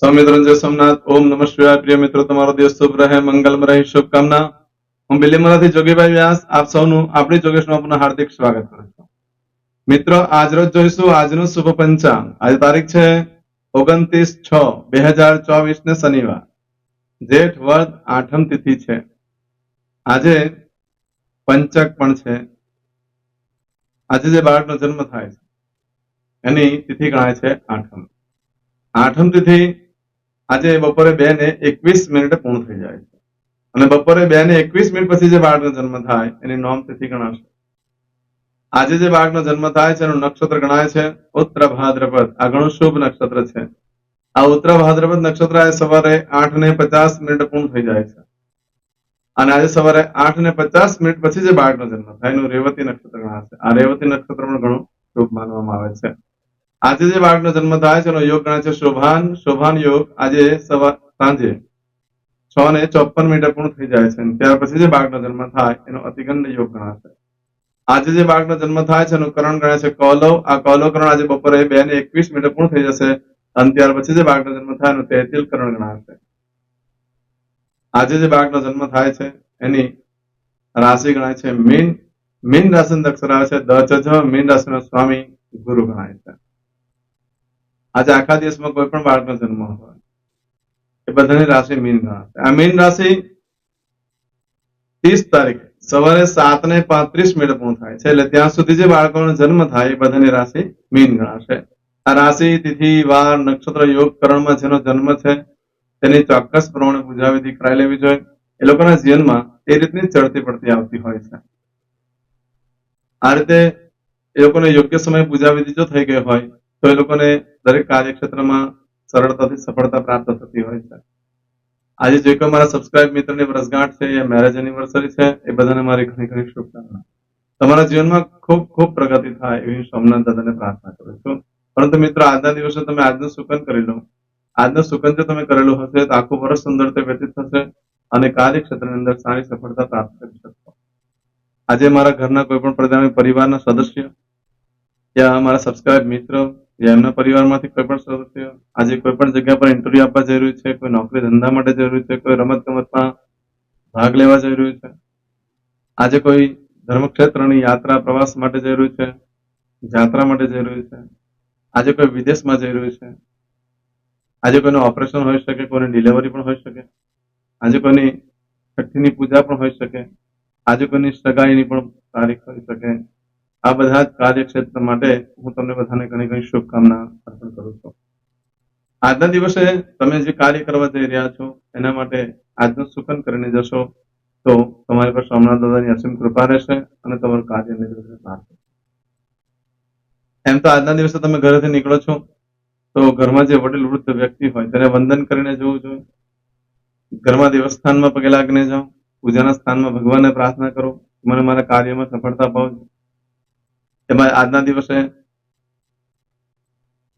સ્વામિત્રંજય સોમનાથ. ઓમ નમઃ શિવાય. પ્રિય મિત્રો, તમારો દિવસ શુભ રહે, મંગલમ રહે. શુભકામના. હું બિલીમોરાથી જોગીભાઈ વ્યાસ આપ સૌનું આપણી જોગેશમાં પુનઃ હાર્દિક સ્વાગત કરું છું. મિત્રો, આજ રોજ જોઈશું આજનું શુભ પંચાંગ. આજે તારીખ છે 29/6/2024 ને શનિવાર, જેઠ વદ આઠમ તિથિ છે. આજે પંચક પણ છે. આજે જે બાળકનો જન્મ થાય છે એની તિથિ ગણાય છે આઠમ. આઠમ તિથિ આજે બપોરે 2:21 પૂર્ણ થઈ જાય છે અને બપોરે 2:21 પછી જે બાળકનો જન્મ થાય એની નોમ તિથિ ગણાશે. આજે જે બાળકનો જન્મ થાય છે એનું નક્ષત્ર ગણાય છે ઉત્તર ભાદ્રપદ. આ ઘણું શુભ નક્ષત્ર છે. આ ઉત્તર ભાદ્રપદ નક્ષત્ર આજે સવારે 8:50 પૂર્ણ થઈ જાય છે અને આજે સવારે 8:50 પછી જે બાળકનો જન્મ થાય એનું રેવતી નક્ષત્ર ગણાશે. આ રેવતી નક્ષત્ર પણ ઘણું શુભ માનવામાં આવે છે. આજે જે બાળકનો જન્મ થાય છે એનો યોગ ગણાય છે શોભાન યોગ. આજે સાંજે 6:54 પૂર્ણ થઈ જાય છે. ત્યાર પછી જે બાળકનો જન્મ થાય એનો અતિગંડ યોગ ગણાશે. આજે જે બાળકનો જન્મ થાય છે એનું કરણ ગણાય છે કૌલવ. આ કૌલવ કરણ આજે બપોરે 2:21 પૂર્ણ થઈ જશે અને ત્યાર પછી જે બાળકનો જન્મ થાય એનું તૈતિલ કરણ ગણાશે. આજે જે બાળકનો જન્મ થાય છે એની રાશિ ગણાય છે મીન. મીન રાશિનો અક્ષર આવે છે દ ચ જ. મીન રાશિનો સ્વામી ગુરુ ગણાય છે. આજે આખા દિવસમાં કોઈ પણ બાળકનો જન્મ હોય એ બધાની રાશિ મીન ગણાશે. આ મીન રાશિ 30 તારીખે સવારે 7:35 પૂર્ણ થાય છે. એટલે ત્યાં સુધી જે બાળકોનો જન્મ થાય એ બધાની રાશિ મીન ગણાશે. આ રાશિ તિથિ વાર નક્ષત્ર યોગ કરણમાં જેનો જન્મ છે તેની ચોક્કસ પ્રમાણે પૂજા વિધિ કરાવી લેવી જોઈએ. એ લોકોના જીવનમાં એ રીતની ચડતી પડતી આવતી હોય છે. આ રીતે એ લોકોને યોગ્ય સમય પૂજા વિધિ જો થઈ ગઈ હોય તો એ લોકોને દરેક કાર્યક્ષેત્રમાં સરળતાથી સફળતા પ્રાપ્ત થતી હોય છે. આજે જે કોઈ મારા સબસ્ક્રાઇબ મિત્રની વર્ષગાંઠ છે યા મેરેજ એનિવર્સરી છે એ બધાને મારી ઘણી ઘણી શુભકામના. તમારા જીવનમાં ખૂબ ખૂબ પ્રગતિ થાય એવી સોમનાથ દાદાને પ્રાર્થના કરું છું. પરંતુ મિત્રો, આજના દિવસે તમે આજનું સુકન કરી લો. આજનું સુકન જો તમે કરેલું હશે તો આખું વર્ષ સુંદર રીતે વ્યતીત થશે અને કાર્યક્ષેત્રની અંદર સારી સફળતા પ્રાપ્ત કરી શકશો. આજે મારા ઘરના કોઈ પણ પરિવારના સદસ્ય યા મારા સબસ્ક્રાઇબ મિત્ર યા એમના પરિવારમાંથી કોઈ પણ સદસ્ય આજે કોઈ પણ જગ્યા પર ઇન્ટરવ્યુ આપવા જઈ રહ્યું છે, કોઈ નોકરી ધંધા માટે જઈ રહ્યું છે, કોઈ રમત ગમતમાં ભાગ લેવા જઈ રહ્યું છે, આજે કોઈ ધર્મક્ષેત્રની યાત્રા પ્રવાસ માટે જઈ રહ્યું છે, જાત્રા માટે જઈ રહ્યું છે, આજે કોઈ વિદેશમાં જઈ રહ્યું છે, આજે કોઈનું ઓપરેશન હોઈ શકે, કોઈની ડિલિવરી પણ હોઈ શકે, આજે કોઈની છઠ્ઠીની પૂજા પણ હોઈ શકે, આજે કોઈની સગાઈની પણ તારીખ હોઈ શકે. આ બધા જ કાર્યક્ષેત્ર માટે હું તમને બધાને ઘણી ઘણી શુભકામના અર્પણ કરું છું. આજના દિવસે તમે જે કાર્ય કરવા જઈ રહ્યા છો એના માટે આજનું સુકન કરીને જશો તો તમારી પર સોમનાથ દાદાની અસીમ કૃપા રહેશે અને તમારું કાર્ય નિર્વિઘ્ને પાર થશે. એમ તો આજના દિવસે તમે ઘરેથી નીકળો છો તો ઘરમાં જે વડીલ વૃદ્ધ વ્યક્તિ હોય તેને વંદન કરીને જવું જોઈએ. ઘરમાં દેવસ્થાનમાં પગે લાગીને જાઓ. પૂજાના સ્થાનમાં ભગવાનને પ્રાર્થના કરો મને મારા કાર્યમાં સફળતા અપાવજો. એમાં આજના દિવસે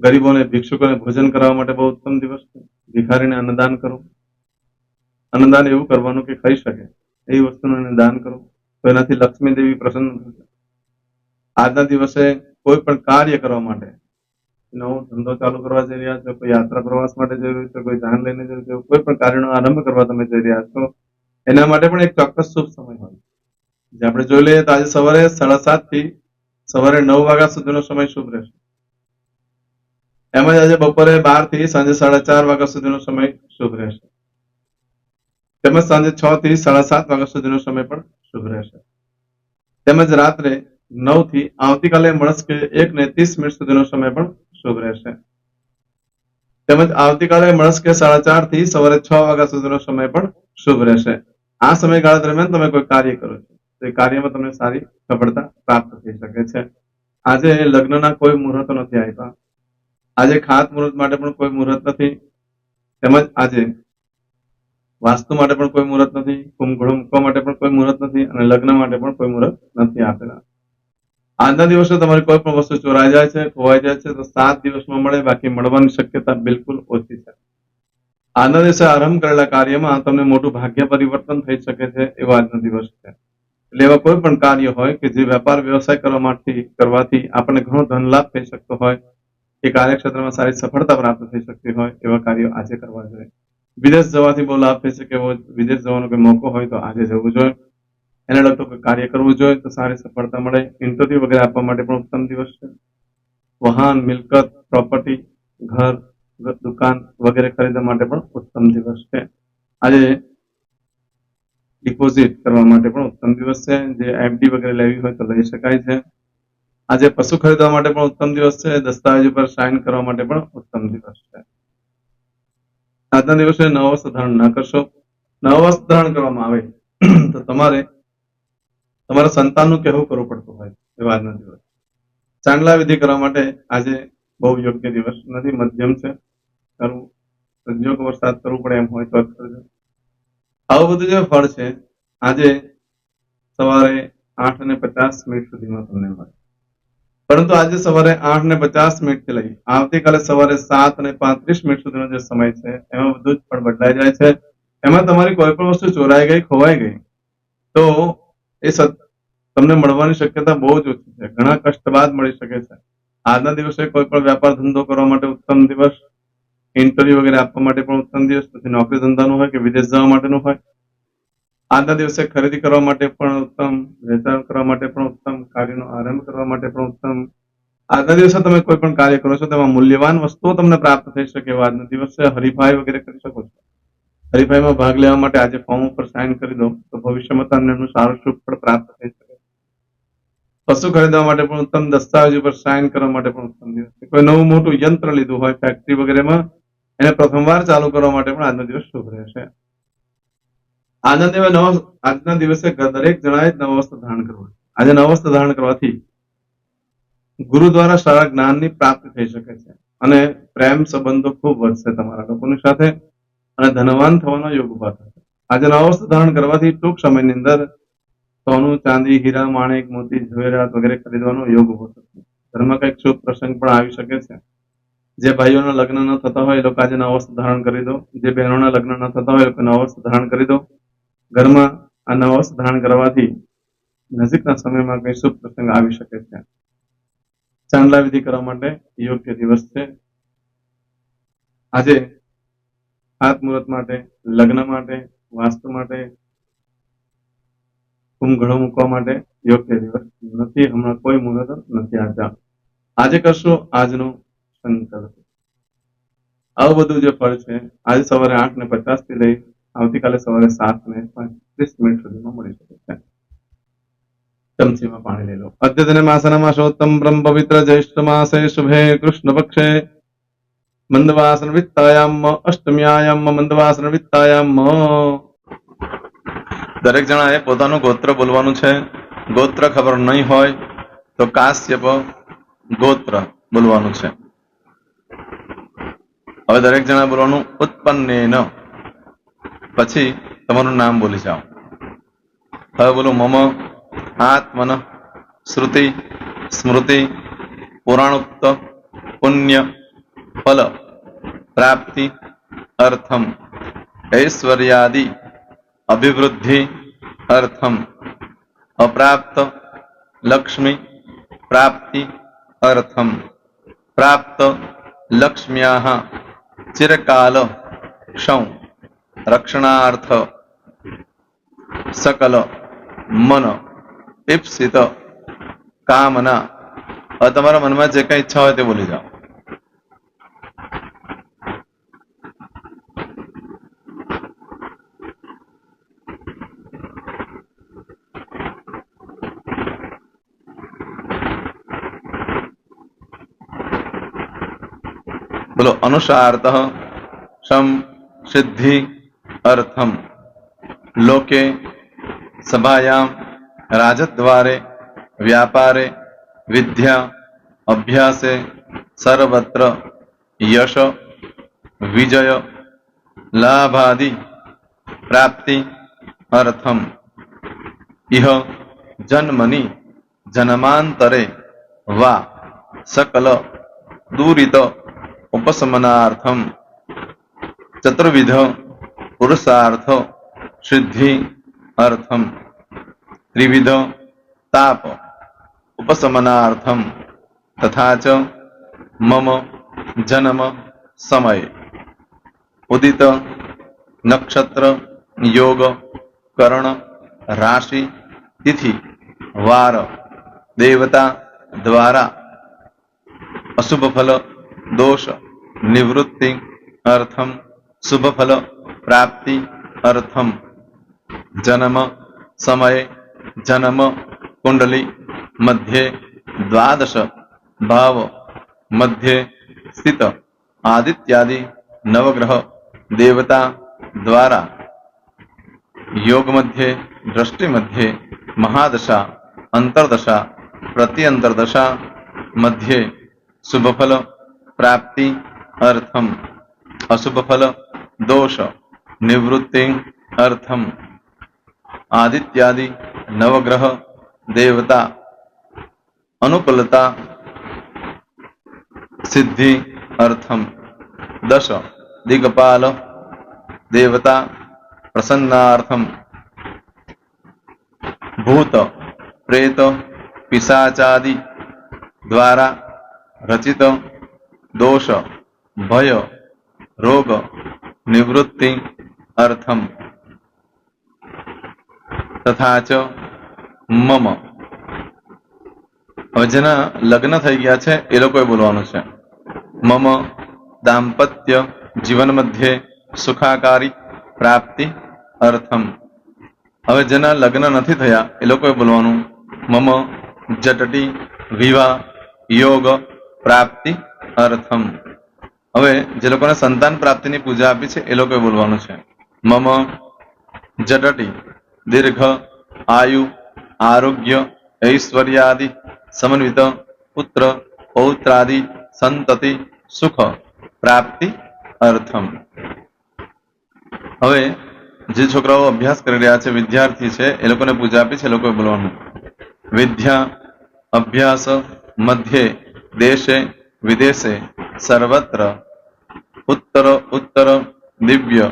ગરીબોને ભિક્ષુકોને ભોજન કરવા માટે બહુ ઉત્તમ દિવસ છે. ભિખારીને અન્નદાન કરો. અન્નદાન એવું કરવાનું કે ખાઈ શકે એવી વસ્તુનું દાન કરો તો એનાથી લક્ષ્મી દેવી પ્રસન્ન થશે. આજના દિવસે કોઈ પણ કાર્ય કરવા માટે નવો ધંધો ચાલુ કરવા જઈ રહ્યા છો, કોઈ યાત્રા પ્રવાસ માટે જઈ રહ્યું છે, કોઈ જાન લઈને જઈ રહ્યું છે, કોઈ પણ કાર્યનો આરંભ કરવા તમે જઈ રહ્યા છો એના માટે પણ એક ચોક્કસ શુભ સમય હોય જે આપણે જોઈ લઈએ તો આજે સવારે 7:30 થી સવારે 9 વાગ્યા સુધીનો સમય શુભ રહેશે. એમ જ આજે બપોરે 12 થી સાંજે 4:30 વાગ્યા સુધીનો સમય શુભ રહેશે. તેમજ સાંજે 6 થી 7:30 વાગ્યા સુધીનો સમય પણ શુભ રહેશે. તેમજ રાત્રે 9 થી આવતીકાલે મળસ્કે 1:30 સુધીનો સમય પણ શુભ રહેશે. તેમજ આવતીકાલે મળસ્કે 4:30 થી સવારે 6 વાગ્યા સુધીનો સમય પણ શુભ રહેશે. આ સમયગાળા દરમિયાન તમે કોઈ કાર્ય કરો છો તો એ કાર્યમાં તમને સારી સફળતા પ્રાપ્ત થઈ શકે છે. આજે લગ્નના કોઈ મુહૂર્તો નથી આપ્યા. આજે ખાત મુહૂર્ત માટે પણ કોઈ મુહૂર્ત નથી. તેમજ આજે વાસ્તુ માટે પણ કોઈ મુહૂર્ત નથી. કુંભઘોડો મૂકવા માટે પણ કોઈ મુહૂર્ત નથી અને લગ્ન માટે પણ કોઈ મુહૂર્ત નથી આપેલા. આજના દિવસે તમારી કોઈ પણ વસ્તુ ચોરાઈ જાય છે, ખોવાઈ જાય છે તો 7 દિવસમાં મળે, બાકી મળવાની શક્યતા બિલકુલ ઓછી છે. આજના દિવસે આરંભ કરેલા કાર્યમાં તમને મોટું ભાગ્ય પરિવર્તન થઈ શકે છે એવો આજનો દિવસ છે. એટલે એવા કોઈ પણ કાર્ય હોય કે જે વેપાર વ્યવસાય કરવાથી આપણને ઘણો ધન લાભ થઈ શકતો હોય એ કાર્યક્ષેત્રમાં સારી સફળતા પ્રાપ્ત થઈ શકતી હોય એવા કાર્યો આજે કરવા જોઈએ. વિદેશ જવાથી બહુ લાભ થઈ શકે એવો વિદેશ જવાનો કોઈ મોકો હોય તો આજે જવું જોઈએ. એને લગતું કોઈ કાર્ય કરવું જોઈએ તો સારી સફળતા મળે. ઇન્ટરવ્યુ વગેરે આપવા માટે પણ ઉત્તમ દિવસ છે. વાહન, મિલકત, પ્રોપર્ટી, ઘર, દુકાન વગેરે ખરીદવા માટે પણ ઉત્તમ દિવસ છે. આજે ડિપોઝિટ કરવા માટે પણ ઉત્તમ દિવસ છે. જે એફડી વગેરે લેવી હોય તો લઈ શકાય છે. આજે પશુ ખરીદવા માટે પણ ઉત્તમ દિવસ છે. દસ્તાવેજ ઉપર સાઇન કરવા માટે પણ ઉત્તમ દિવસ છે. આજના દિવસે નવા વસ્ત્ર ધારણ ન કરશો. નવા વસ્ત્ર ધારણ કરવામાં આવે તો તમારે તમારા સંતાનનું કહેવું કરવું પડતું હોય એવા આજના દિવસ. ચાંદલા વિધિ કરવા માટે આજે બહુ યોગ્ય દિવસ નથી, મધ્યમ છે. કરવું સંજોગ વરસાદ કરવું પડે એમ હોય તો જ કરજો. આવું બધું જે ફળ છે આજે સવારે 8:50 સુધીમાં તમને મળે. પરંતુ આજે સવારે 8:50 થી લઈ આવતીકાલે સવારે 7:35 સુધીનો જે સમય છે એમાં બધું જ ફળ બદલાઈ જાય છે. એમાં તમારી કોઈ પણ વસ્તુ ચોરાઈ ગઈ, ખોવાઈ ગઈ તો એ તમને મળવાની શક્યતા બહુ જ ઓછી છે. ઘણા કષ્ટ બાદ મળી શકે છે. આજના દિવસે કોઈ પણ વેપાર ધંધો કરવા માટે ઉત્તમ દિવસ, ઇન્ટરવ્યુ વગેરે આપવા માટે પણ ઉત્તમ દિવસ, પછી નોકરી ધંધાનું હોય કે વિદેશ જવા માટેનું હોય. આજના દિવસે ખરીદી કરવા માટે પણ ઉત્તમ, વેચાણ કરવા માટે પણ ઉત્તમ, કાર્યનો આરંભ કરવા માટે પણ ઉત્તમ. આજના દિવસે તમે કોઈ પણ કાર્ય કરો છો તેમાં મૂલ્યવાન વસ્તુઓ તમને પ્રાપ્ત થઈ શકે એવા આજના દિવસે હરીફાઈ વગેરે કરી શકો છો. હરીફાઈમાં ભાગ લેવા માટે આજે ફોર્મ ઉપર સાઇન કરી દો તો ભવિષ્યમાં તમને એનું સારું શુભ ફળ પ્રાપ્ત થઈ શકે. પશુ ખરીદવા માટે પણ ઉત્તમ, દસ્તાવેજ ઉપર સાઇન કરવા માટે પણ ઉત્તમ દિવસ છે. કોઈ નવું મોટું યંત્ર લીધું હોય ફેક્ટરી વગેરેમાં, એને પ્રથમવાર ચાલુ કરવા માટે પણ આજનો દિવસ શુભ રહેશે. આજના દિવસે દરેક જણાએ નવા વસ્ત્ર ધારણ કરવું. આજે નવા વસ્ત્ર ધારણ કરવાથી ગુરુ દ્વારા સારા જ્ઞાનની પ્રાપ્તિ થઈ શકે છે અને પ્રેમ સંબંધો ખૂબ વધશે તમારા લોકોની સાથે અને ધનવાન થવાનો યોગ ઉભા થશે. આજે નવા વસ્ત્ર ધારણ કરવાથી ટૂંક સમયની અંદર સોનું, ચાંદી, હીરા, માણેક, મોતી, ઝવેરાત વગેરે ખરીદવાનો યોગ ઉભો થશે. ઘરમાં કંઈક શુભ પ્રસંગ પણ આવી શકે છે. જે ભાઈઓના લગ્ન ન થતા હોય એ લોકો આજે નવા વસ્ત્ર ધારણ કરી દો. જે બહેનોના લગ્ન ન થતા હોય એ લોકો નવા વસ્ત્ર ધારણ કરી દો. ઘરમાં આ નવા વસ્ત્ર ધારણ કરવાથી નજીકના સમયમાં કંઈ શુભ પ્રસંગ આવી શકે છે. ચાંદલા વિધિ કરવા માટે યોગ્ય દિવસ છે. આજે હાથ મુહૂર્ત માટે, લગ્ન માટે, વાસ્તુ માટે, કુંભઘડો મૂકવા માટે યોગ્ય દિવસ નથી. હમણાં કોઈ મુહૂર્ત નથી. આજે કરશો આજનો સંકલ્પ. આવું બધું જે ફળ છે આજે સવારે 8:50 થી લઈ આવતીકાલે સવારે 7:35 સુધીમાં મળી શકે છે. ચમચીમાં પાણી લઈ લો. અદ્યતને માસનમાસોત્તમ બ્રહ્મ પવિત્ર જ્યેષ્ઠ માસે શુભે કૃષ્ણ પક્ષે મંદવાસન વિત્તાયામ અષ્ટમ્યાયામ મંદવાસન વિત્તાયામ. દરેક જણાએ પોતાનું ગોત્ર બોલવાનું છે. ગોત્ર ખબર નહીં હોય તો કાશ્યપ ગોત્ર બોલવાનું છે. હવે દરેક જણા બોલવાનું ઉત્પન્નેન, પછી તમારું નામ બોલી જાઓ. હવે બોલો મમ આત્મન શ્રુતિ સ્મૃતિ પુરાણોક્ત પુણ્ય ફલ પ્રાપ્તિ અર્થમ ઐશ્વર્યાદિ અભિવૃદ્ધિ અર્થમ અપ્રાપ્ત લક્ષ્મી પ્રાપ્તિ અર્થમ પ્રાપ્ત લક્ષ્મ્યાહ ચિરકાલ ક્ષૌ રક્ષણાર્થ સકલ મન ઈપ્સિત કામના. હવે તમારા મનમાં જે કઈ ઈચ્છા હોય તે બોલી જાઓ. બોલો અનુસાર્થ સમ સિદ્ધિ અર્થમ લોકે સભાયામ રાજદ્વારે વ્યાપારે વિદ્યા અભ્યાસે સર્વત્ર યશ વિજય લાભાદિ પ્રાપ્તિ અર્થમ ઇહ જન્મની જન્માંતરે વા સકલ દુરિત ઉપશમનાર્થમ ચતુર્વિધ પુરુષાર્થ સિદ્ધિ અર્થમ ત્રિવિધ તાપ ઉપશમનાર્થમ તથા ચ મમ જન્મ સમય ઉદિત નક્ષત્ર યોગ કરણ રાશિ તિથિ વાર દેવતા દ્વારા અશુભ ફલ દોષ નિવૃત્તિ અર્થમ શુભ ફલ પ્રાપ્તિ અર્થમ જન્મ સમય જન્મ કુંડલી મધ્યે દ્વાદશ ભાવ મધ્યે સ્થિત આદિત્યાદિ નવગ્રહ દેવતા દ્વારા યોગ મધ્યે દ્રષ્ટિ મધ્યે મહાદશા અંતરદશા પ્રત્યંતરદશા મધ્યે શુભ ફલ પ્રાપ્તિ અર્થમ અશુભ ફલ દોષ નિવૃત્તિ અર્થમ આદિત્યાદિ નવગ્રહ દેવતા અનુકૂલતા સિદ્ધિ અર્થમ દશ દિગપાલ દેવતા પ્રસન્નાર્થમ ભૂત પ્રેત પિશાચાદિ દ્વારા રચિત દોષ ભય રોગ નિવૃત્તિ અર્થમ તથા ચ મમ હવે જેના લગ્ન થઈ ગયા છે એ લોકોએ બોલવાનું છે મમ દાંપત્ય જીવન મધ્યે સુખાકારી પ્રાપ્તિ અર્થમ હવે જેના લગ્ન નથી થયા એ લોકોએ બોલવાનું મમ જટટી વિવાહ યોગ પ્રાપ્તિ અર્થમ હવે જે લોકોને સંતાન પ્રાપ્તિની પૂજા આપી છે એ લોકોએ બોલવાનું છે મમ જટટી દીર્ઘ આયુ આરોગ્ય ઐશ્વર્યાદિ સમન્વિત પુત્ર પૌત્રાદિ સંતતિ સુખ પ્રાપ્તિ અર્થમ હવે જે છોકરાઓ અભ્યાસ કરી રહ્યા છે વિદ્યાર્થી છે એ લોકોને પૂજા આપી છે એ લોકોએ બોલવાનું વિદ્યા અભ્યાસ મધ્યે દેશે વિદેશે સર્વત્ર ઉત્તર ઉત્તર દિવ્ય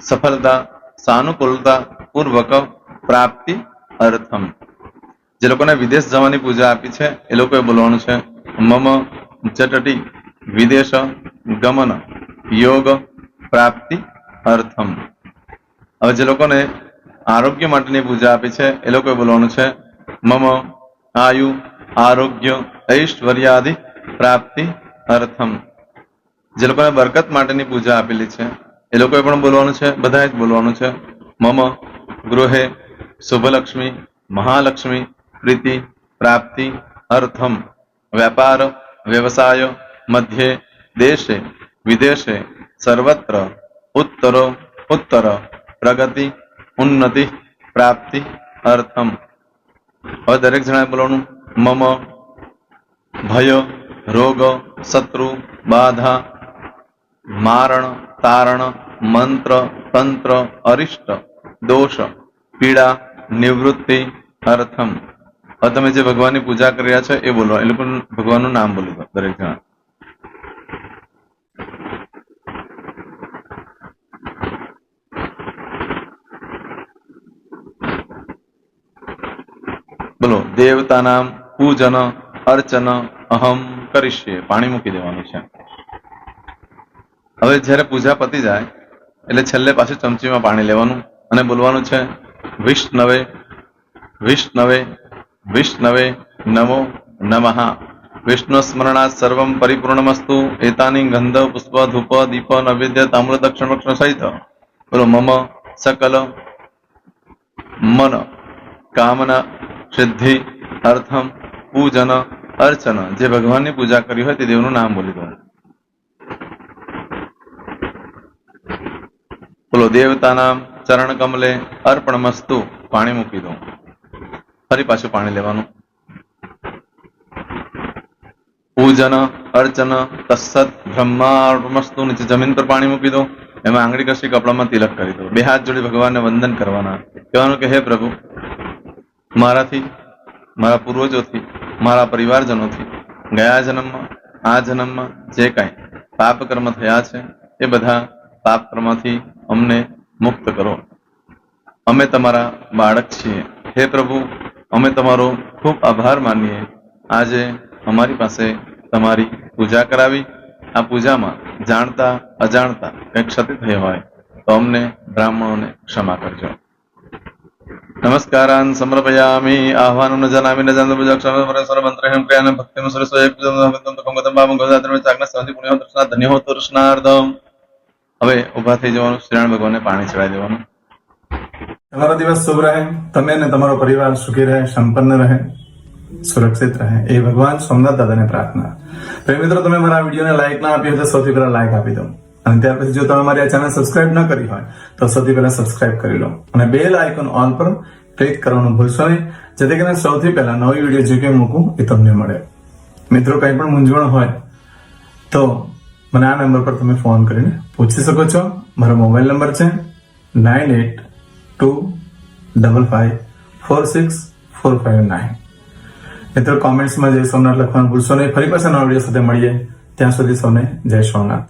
સફળતા સાનુકૂળતા પૂર્વક પ્રાપ્તિ અર્થમ જે લોકોને વિદેશ જવાની પૂજા આપી છે એ લોકોએ બોલવાનું છે મમ જટટી વિદેશ ગમન યોગ પ્રાપ્તિ અર્થમ હવે જે લોકોને આરોગ્ય માટેની પૂજા આપી છે એ લોકોએ બોલવાનું છે મમ આયુ આરોગ્ય ઐશ્વર્યાદિ પ્રાપ્તિ અર્થમ જે લોકોને બરકત માટેની પૂજા આપેલી છે એ લોકોએ પણ બોલવાનું છે બધાએ જ બોલવાનું છે મમ ગૃહે શુભલક્ષ્મી મહાલક્ષ્મી પ્રીતિ પ્રાપ્તિ અર્થમ વ્યાપાર વ્યવસાય મધ્યે દેશે વિદેશે સર્વત્ર ઉત્તર ઉત્તર પ્રગતિ ઉન્નતિ પ્રાપ્તિ અર્થમ હવે દરેક જણાએ બોલવાનું મમ ભય રોગ શત્રુ બાધા મારણ તારણ મંત્ર તંત્ર અરિષ્ટ દોષ પીડા નિવૃત્તિ અર્થમ હવે તમે જે ભગવાનની પૂજા કરી રહ્યા છો એ બોલો એ લોકો ભગવાનનું નામ બોલી દો દરેક જણા બોલો દેવતાનામ પૂજન અર્ચન અહમ કરીશ્યે પાણી મૂકી દેવાનું છે હવે જ્યારે પૂજા પતી જાય એટલે છેલ્લે પાછું ચમચીમાં પાણી લેવાનું અને બોલવાનું છે વિષ્ણવે વિષ્ણવે વિષ્ણવે નમો નમઃ વિષ્ણુ સ્મરણાત સર્વમ પરિપૂર્ણમસ્તુ એતાની ગંધ પુષ્પ ધૂપ દીપ નૈવેદ્ય તામ્ર દક્ષિણ વક્ષણ સહિત બોલો મમ સકલ મન કામના સિદ્ધિ અર્થમ પૂજન અર્ચન જે ભગવાનની પૂજા કરી હોય તે દેવનું નામ બોલી દો બોલો દેવતાના ચરણ કમલે અર્પણમસ્તુ પાણી મૂકી દો ફરી પાછું પાણી લેવાનું પૂજન અર્ચન તત્સત બ્રહ્માર્પણમસ્તુ નીચે જમીન પર પાણી મૂકી દો એમાં આંગળી કસી કપડામાં તિલક કરી દો બે હાથ જોડી ભગવાનને વંદન કરવાના કહેવાનું કે હે પ્રભુ મારાથી મારા પૂર્વજોથી મારા પરિવારજનોથી ગયા જન્મમાં આ જન્મમાં જે કાંઈ પાપ કર્મ થયા છે એ બધા પાપ કર્મથી અમને મુક્ત કરો અમે તમારા બાળક છીએ હે પ્રભુ અમે તમારો ખૂબ આભાર માનીએ આજે અમારી પાસે તમારી પૂજા કરાવી. આ પૂજામાં જાણતા અજાણતા કંઈ ક્ષતિ થઈ હોય તો અમને બ્રાહ્મણોને ક્ષમા કરજો. નમસ્કારાન સમર્પયામિ આહ્વાનમ ન જાનામિ ન જાનતો પૂજાક્ષર પરસ્પર મંત્રેણ ક્રિયાન ભક્તિમ સરસ્વય પૂજન કંગતમ બામ ગોદાત્રમ ચાગ્ન સંધિ પુણ્ય દર્શના ધન્ય હો દર્શનાર્થમ. હવે ઊભા થઈ જવાનું, શ્રીનારાયણ ભગવાનને પાણી ચડાવી દેવાનું. તમારો દિવસ શુભ રહે, તમે અને તમારો પરિવાર સુખી રહે, સંપન્ન રહે, સુરક્ષિત રહે એ ભગવાન સોમનાથ દાદાને પ્રાર્થના. તો મિત્રો, તમે મારા વિડીયોને લાઈક ના આપી હોય તો સૌથી પહેલા લાઈક આપી દો, અને ત્યાર પછી જો તમે મારી આ ચેનલ સબસ્ક્રાઇબ ન કરી હોય તો સૌથી પહેલા સબસ્ક્રાઇબ કરી લો, અને બેલ આઇકોન ઓલ પર ક્લિક કરવાનું ભૂલશો નહીં, જેથી કરીને સૌથી પહેલા નવી વિડીયો જે કંઈ મૂકું એ તમને મળે. મિત્રો, કંઈ પણ મૂંઝવણ હોય તો મને આ નંબર પર તમે ફોન કરીને પૂછી શકો છો. મારો મોબાઈલ નંબર છે 9825546459. મિત્રો, કોમેન્ટ્સમાં જય સોમનાથ લખવાનું ભૂલશો નહીં. ફરી પાછા નવા વિડીયો સાથે મળીએ. ત્યાં સુધી સૌને જય સોમનાથ.